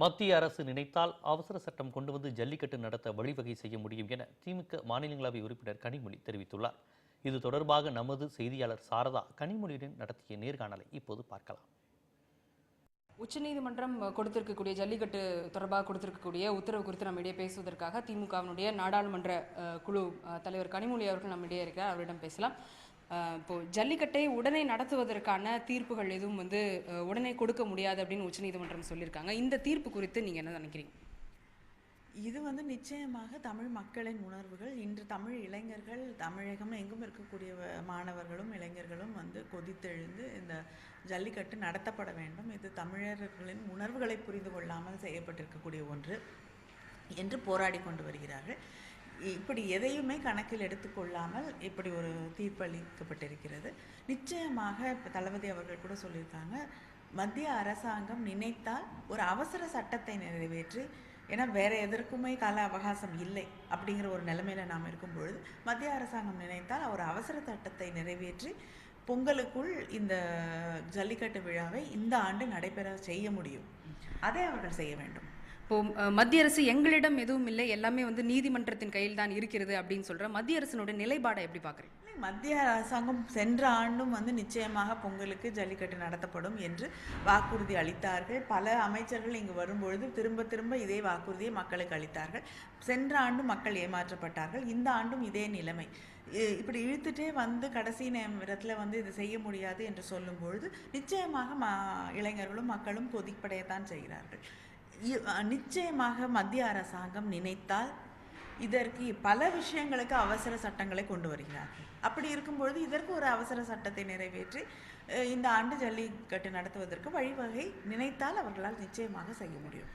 மத்திய அரசு நினைத்தால் அவசர சட்டம் கொண்டு வந்து ஜல்லிக்கட்டு நடத்த வழிவகை செய்ய முடியும் என திமுக மாநிலங்களவை உறுப்பினர் கனிமொழி தெரிவித்துள்ளார். இது தொடர்பாக நமது செய்தியாளர் சாரதா கனிமொழியுடன் நடத்திய நேர்காணலை இப்போது பார்க்கலாம். உச்சநீதிமன்றம் கொடுத்திருக்கக்கூடிய ஜல்லிக்கட்டு தொடர்பாக கொடுத்திருக்கக்கூடிய உத்தரவு குறித்து நம்மிடையே பேசுவதற்காக திமுகவினுடைய நாடாளுமன்ற குழு தலைவர் கனிமொழி அவர்கள் நம்மிடையே இருக்க, அவரிடம் பேசலாம். இப்போ ஜல்லிக்கட்டை உடனே நடத்துவதற்கான தீர்ப்புகள் எதுவும் உடனே கொடுக்க முடியாது அப்படின்னு உச்சநீதிமன்றம் சொல்லியிருக்காங்க. இந்த தீர்ப்பு குறித்து நீங்க என்ன நினைக்கிறீங்க? இது நிச்சயமாக தமிழ் மக்களின் உணர்வுகள். இன்று தமிழ் இளைஞர்கள், தமிழகம் எங்கும் இருக்கக்கூடிய மாணவர்களும் இளைஞர்களும் கொதித்தெழுந்து இந்த ஜல்லிக்கட்டு நடத்தப்பட வேண்டும், இது தமிழர்களின் உணர்வுகளை புரிந்து கொள்ளாமல் செய்யப்பட்டிருக்கக்கூடிய ஒன்று என்று போராடி கொண்டு வருகிறார்கள். இப்படி எதையுமே கணக்கில் எடுத்துக்கொள்ளாமல் இப்படி ஒரு தீர்ப்பளிக்கப்பட்டிருக்கிறது. நிச்சயமாக இப்போ தளபதி அவர்கள் கூட சொல்லியிருக்காங்க, மத்திய அரசாங்கம் நினைத்தால் ஒரு அவசர சட்டத்தை நிறைவேற்றி, ஏன்னா வேறு எதற்குமே கால அவகாசம் இல்லை அப்படிங்கிற ஒரு நிலைமையில் நாம் இருக்கும் பொழுது மத்திய அரசாங்கம் நினைத்தால் ஒரு அவசர சட்டத்தை நிறைவேற்றி பொங்கலுக்குள் இந்த ஜல்லிக்கட்டு விழாவை இந்த ஆண்டு நடைபெற செய்ய முடியும். அதை அவர்கள் செய்ய வேண்டும். இப்போ மத்திய அரசு எங்களிடம் எதுவும் இல்லை, எல்லாமே நீதிமன்றத்தின் கையில் தான் இருக்கிறது அப்படின்னு சொல்ற மத்திய அரசினுடைய நிலைப்பாடை எப்படி பார்க்குறீங்க? மத்திய அரசாங்கம் சென்ற ஆண்டும் நிச்சயமாக பொங்கலுக்கு ஜல்லிக்கட்டு நடத்தப்படும் என்று வாக்குறுதி அளித்தார்கள். பல அமைச்சர்கள் இங்கு வரும்பொழுது திரும்ப திரும்ப இதே வாக்குறுதியை மக்களுக்கு அளித்தார்கள். சென்ற ஆண்டும் மக்கள் ஏமாற்றப்பட்டார்கள். இந்த ஆண்டும் இதே நிலைமை. இப்படி இழுத்துட்டே கடைசி நேரத்தில் இது செய்ய முடியாது என்று சொல்லும் பொழுது நிச்சயமாக இளைஞர்களும் மக்களும் கொதிப்படையத்தான் செய்கிறார்கள். நிச்சயமாக மத்திய அரசாங்கம் நினைத்தால் இதற்கு பல விஷயங்களுக்கு அவசர சட்டங்களை கொண்டு வருகிறார்கள். அப்படி இருக்கும்பொழுது இதற்கு ஒரு அவசர சட்டத்தை நிறைவேற்றி இந்த ஆண்டு ஜல்லிக்கட்டு நடத்துவதற்கு வழிவகை நினைத்தால் அவர்களால் நிச்சயமாக செய்ய முடியும்.